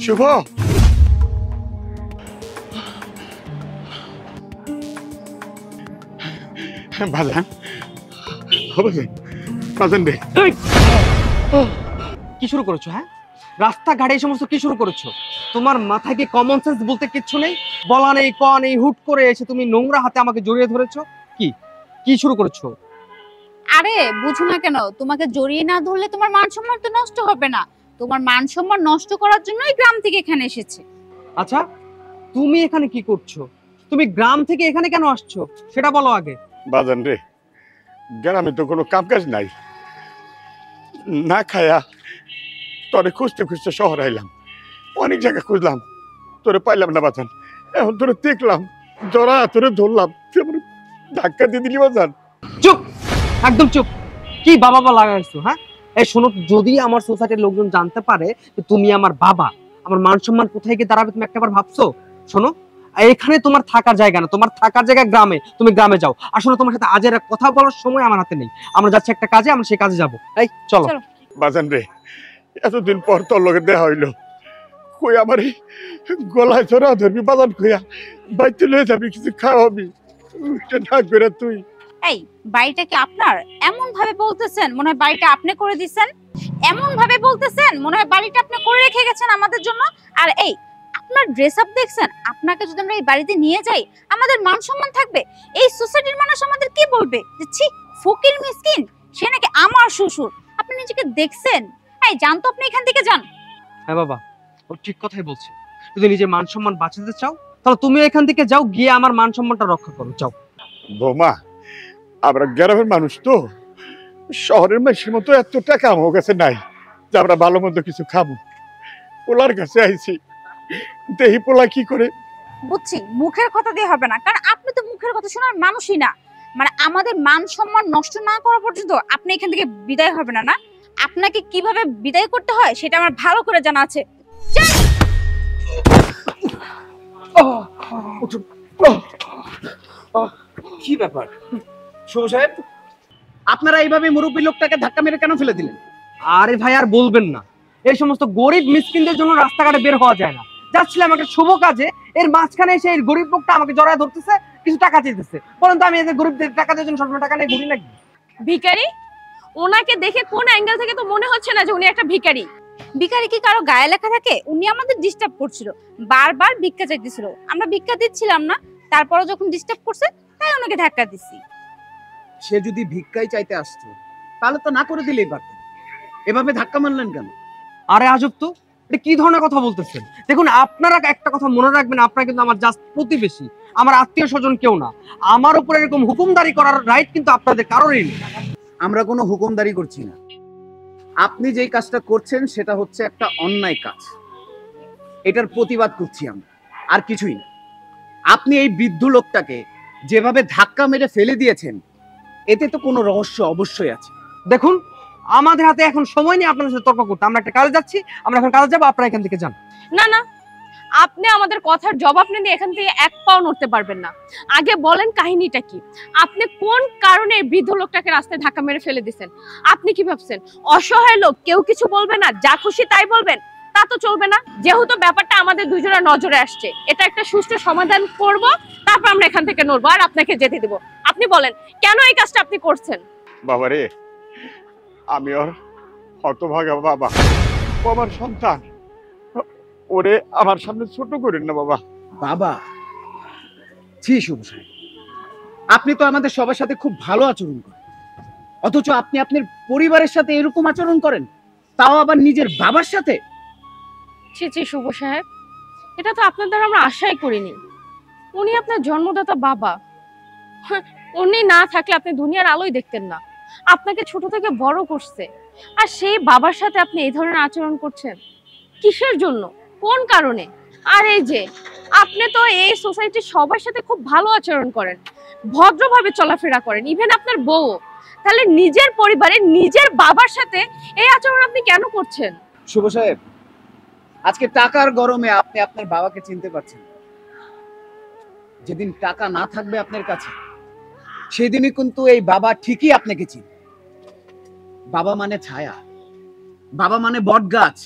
শুভ বাজান বাজান রে কি শুরু করেছো? হ্যাঁ, রাস্তাঘাটে এই সমস্ত কি শুরু করেছো? তোমার মাথায় কি কমন সেন্স বলতে কিচ্ছু নেই? বলা নেই ক নেই, হুট করে এসে তুমি নোংরা হাতে আমাকে জড়িয়ে ধরেছো। কি কি শুরু করেছো? আরে বুঝো না কেন? তোমাকে জড়িয়ে না ধরলে তোমার মান সম্মান তো নষ্ট হবে না। তোমার মান সম্মান নষ্ট করার জন্যই গ্রাম থেকে এখানে এসেছে। আচ্ছা, তুমি এখানে কি করছো? তুমি গ্রাম থেকে এখানে কেন আসছো সেটা বলো আগে। বাজান রে, গ্রামে তো কোনো কাম কাজ নাই, না খায়া তোরে খুঁজতে খুঁজতে শহর আইলাম। অনেক জায়গা খুঁজলাম, তোরে পাইলাম না বাজান। এখন তোরে দেখলাম, জরা তোরে ধরলাম, তুই ধাক্কা দিয়ে দিলি বাজান। চুপ, একদম চুপ। কি বাবা বাবা লাগাইছো? হ্যাঁ, এই শোনো, যদি আমার সোসাইটির লোকজন জানতে পারে যে তুমি আমার বাবা, আমার মান সম্মান কোথায় গিয়ে দাঁড়াবে তুমি একটাবার ভাবছো? শোনো, এখানে তোমার থাকার জায়গা না, তোমার থাকার জায়গা গ্রামে। তুমি গ্রামে যাও। আসলে তোমার সাথে আজের কথা বলার সময় আমার হাতে নেই। আমরা যাচ্ছি একটা কাজে, আমরা সেই কাজে যাবো। এই চলো। বাজান রে, এতদিন পর তোর লগে দেখা হইলো, কই আমার এই গলায় জরা ধরবি বাজান, কইয়া বাইতে লয়ে যাবি, কিছু খাওয়াবি না করে তুই। এই বাড়িটা কি আপনার? এমন ভাবে বলতেছেন মনে হয় বাড়িটা আপনি করে দিবেন। এমন ভাবে বলতেছেন মনে হয় বাড়িটা আপনি করে রেখে গেছেন আমাদের জন্য। আর এই আপনার ড্রেস আপ দেখছেন? আপনাকে যদি আমরা এই বাড়িতে নিয়ে যাই আমাদের মান সম্মান থাকবে? এই সোসাইটির মানুষ আমাদের কি বলবে যে ছি ফকির মিসকিন, সে নাকি আমার শ্বশুর। আপনি নিজেকে দেখছেন? এই যান তো, আপনি এখান থেকে যান। হ্যাঁ বাবা, ও ঠিক কথাই বলছে। যদি নিজের মান সম্মান বাঁচাতে চাও তাহলে তুমি এখান থেকে যাও, গিয়ে আমার মান সম্মানটা রক্ষা করো, যাও। বৌমা, আমরা গ্রামের মানুষ তো, শহরের মানুষের মতো এত টাকা আমার কাছে নাই যে আমরা ভালো মন্দ কিছু খাবো। পোলার কাছে আইছি, দেহি পোলা কি করে। বুঝছি, মুখের কথা দিয়ে হবে না, কারণ আপনি তো মুখের কথা শোনার মানুষই না। মানে আমাদের মান সম্মান নষ্ট না করা পর্যন্ত আপনি এখান থেকে বিদায় হবে না। না, আপনাকে কিভাবে বিদায় করতে হয় সেটা আমার ভালো করে জানা আছে। কি ব্যাপার শুভ সাহেব, আপনারা এইভাবে মুরব্বী লোকটাকে ধাক্কা মেরে কেন ফেলে দিলেন? আরে ভাই আর বলবেন না, এই সমস্ত গরিব মিসকিনদের জন্য রাস্তাঘাটে বের হওয়া যায় না। যাচ্ছিলাম একটা শুভ কাজে, এর মাঝখানে এসে এই গরিব লোকটা আমাকে জড়ায় ধরতেছে, কিছু টাকা চাইতেছে। বলেন তো আমি এই যে গরিবদের টাকা দেওয়ার জন্য সবসময় টাকা নিয়ে ঘুরি নাকি? ভিখারি? ওনাকে দেখে কোন অ্যাঙ্গেল থেকে তো মনে হচ্ছে না যে উনি একটা ভিখারি। ভিখারি কি কারো গায়ে লেখা থাকে? উনি আমাদের ডিস্টার্ব করছিল, বারবার ভিক্ষা চাইতেছিল, আমরা ভিক্ষা দিচ্ছিলাম না। তারপরে যখন ডিস্টার্ব করছে তাই ওনাকে ধাক্কা দিছি। সে যদি ভিক্ষাই চাইতে আসতো তাহলে তো না করে দিলেই পারতেন, এভাবে ধাক্কা মারলেন কেন? আরে আজব তো, এটা কি ধরনের কথা বলতেছেন? দেখুন, আপনারা একটা কথা মনে রাখবেন, আপনারা কিন্তু আমার জাস্ট প্রতিবেশী, আমার আত্মীয় স্বজন কেউ না। আমার উপর এরকম হুকুমদারি করার রাইট কিন্তু আপনাদের কারোরই নেই। আমরা কোনো হুকুমদারি করছি না। আপনি যেই কাজটা করছেন সেটা হচ্ছে একটা অন্যায় কাজ, এটার প্রতিবাদ করছি আমরা, আর কিছুই না। আপনি এই বৃদ্ধ লোকটাকে যেভাবে ধাক্কা মেরে ফেলে দিয়েছেন এতে তো কোনো রহস্য অবশ্যই আছে। দেখুন, আমাদের হাতে এখন সময় নেই আপনাদের সাথে তর্ক করতে। আমরা একটা কাজে যাচ্ছি, আমরা এখন কাজে যাবো, আপনারা এখান থেকে যান। না না, আপনি আমাদের কথার জবাব না দিয়ে এখান থেকে এক পাও নড়তে পারবেন না। আগে বলেন কাহিনীটা কি? আপনি কোন কারণে বৃদ্ধ লোকটাকে রাস্তায় ধাক্কা মেরে ফেলে দিয়েছেন? আপনি কি ভাবছেন অসহায় লোক, কেউ কিছু বলবে না, যা খুশি তাই বলবেন? তা তো চলবে না। যেহেতু ব্যাপারটা আমাদের দুজনের নজরে আসছে, এটা একটা সুষ্ঠু সমাধান করব, তারপর আমরা এখান থেকে নড়বো আর আপনাকে যেতে দেব। আপনি বলেন কেন এই কাজটা আপনি করছেন? বাবারে, আমি ওর হতভাগা বাবা, ও আমার সন্তান, ওরে আমার সামনে ছোট করেন না বাবা। বাবা, ছি শুভ সাহেব, আপনি তো আমাদের সবার সাথে খুব ভালো আচরণ করেন, অথচ আপনি আপনার পরিবারের সাথে এরকম আচরণ করেন, তাও আবার নিজের বাবার সাথে। ছি ছি শুভ সাহেব, এটা তো আপনার দ্বারা আমরা আশাই করিনি। উনি আপনার জন্মদাতা বাবা, উনি না থাকলে আপনি দুনিয়ার আলোই দেখতেন না। আপনাকে ছোট থেকে বড় করছে, আর সেই বাবার সাথে আপনি এই ধরনের আচরণ করছেন কিসের জন্য, কোন কারণে? আর এই যে আপনি তো এই সোসাইটির সবার সাথে খুব ভালো আচরণ করেন, ভদ্রভাবে চলাফেরা করেন, ইভেন আপনার বউ। তাহলে নিজের পরিবারে নিজের বাবার সাথে এই আচরণ আপনি কেন করছেন? শুভ সাহেব, আজকে টাকার গরমে আপনি আপনার বাবাকে চিনতে পারছেন না। যেদিন টাকা না থাকবে আপনার কাছে সেদিনই কিন্তু এই বাবা ঠিকই আপনাকে চিনবে। বাবা মানে ছায়া, বাবা মানে বট গাছ,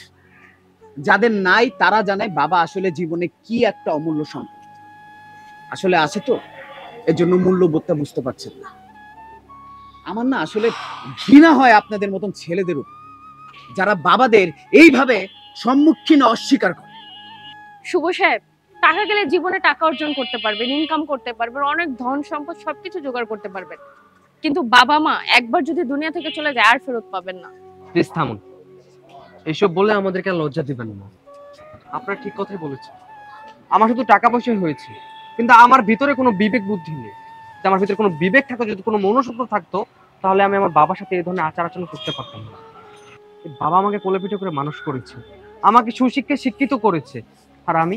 যাদের নাই তারা জানে বাবা আসলে জীবনে কি একটা অমূল্য সম্পদ। আসলে আছে তো, এর জন্য মূল্যবোধটা বুঝতে পারছেন না। আমার না আসলে ঘৃণা হয় আপনাদের মতন ছেলেদের উপর, যারা বাবাদের এইভাবে সম্মুখীন অস্বীকার করে। শুভ সাহেব, টাকা গেলে জীবনে টাকা অর্জন করতে পারবেন, ইনকাম করতে পারবেন, অনেক ধন সম্পদ সবকিছু জোগাড় করতে পারবেন, কিন্তু বাবা মা একবার যদি দুনিয়া থেকে চলে যায় আর ফেরত পাবেন না। প্লিজ থামুন, এইসব বলে আমাদেরকে আর লজ্জা দিবেন না। আপনারা ঠিক কথাই বলেছেন। আমার শুধু টাকা পয়সা হয়েছে, কিন্তু আমার ভিতরে কোনো বিবেক বুদ্ধি নেই। যদি আমার ভিতরে কোনো বিবেক থাকতো, যদি কোনো মনুষ্যত্ব থাকতো, তাহলে আমি আমার বাবার সাথে এই ধরনের আচার আচরণ করতে পারতাম না। বাবা আমাকে কোলে পিঠে করে মানুষ করেছে, আমাকে সুশিক্ষায় শিক্ষিত করেছে, আর আমি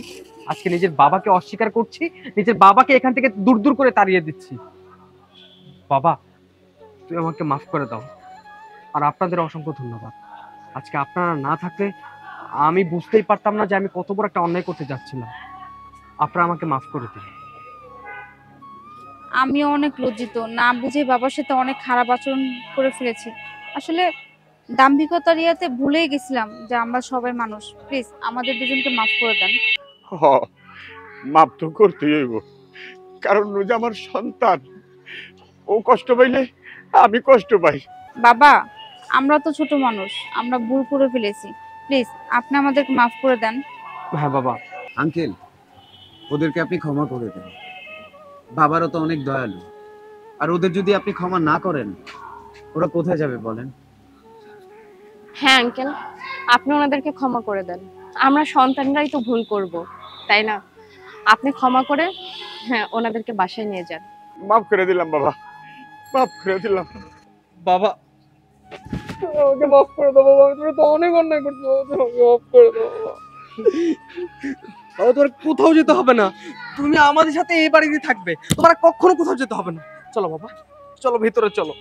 আজকে নিজের বাবাকে অস্বীকার করছি, নিজের বাবাকে এখান থেকে দূর দূর করে তাড়িয়ে দিচ্ছি। বাবা, তুমি আমাকে মাফ করে দাও। আর আপনাদের অসংখ্য ধন্যবাদ। আজকে আপনারা না থাকলে আমি বুঝতেই পারতাম না যে আমি কত বড় একটা অন্যায় করতে যাচ্ছিলাম। আপনারা আমাকে মাফ করে দিন। আমিও অনেক লজ্জিত, না বুঝে বাবার সাথে অনেক খারাপ আচরণ করে ফেলেছি। আসলে দাম্ভিকতার ইয়াতে ভুলেই গেছিলাম যে আমরা সবাই মানুষ। প্লিজ আমাদের দুজনকে মাফ করে দেন। হ, মাপ তো করতেই হইব, কারণ ও যে আমার সন্তান। ও কষ্ট পাইলে আমি কষ্ট পাই। বাবা, আমরা তো ছোট মানুষ, আমরা ভুল করে ফেলেছি। প্লিজ আপনি আমাদেরকে মাফ করে দেন। হ্যাঁ বাবা। আঙ্কেল, ওদেরকে আপনি ক্ষমা করে দেন। বাবারও তো অনেক দয়ালু, আর ওদের যদি আপনি ক্ষমা না করেন, ওরা কোথায় যাবে বলেন? হ্যাঁ আঙ্কেল, আপনি ওনাদেরকে ক্ষমা করে দেন। আমরা সন্তানরাই তো ভুল করব, তাই না? আপনি ক্ষমা করে হ্যাঁ ওনাদেরকে বাসায় নিয়ে যান। মাফ করে দিলাম বাবা, মাফ করে দিলাম। বাবা, আমাকে মাফ করে দাও বাবা, তুমি তো অনেক অন্যায় করছো, আমাকে মাফ করে দাও বাবা। বাবা, তোমার কোথাও যেতে হবে না, তুমি আমাদের সাথে এই বাড়িতে থাকবে, তোমার কখনো কোথাও যেতে হবে না। চলো বাবা, চলো ভিতরে চলো।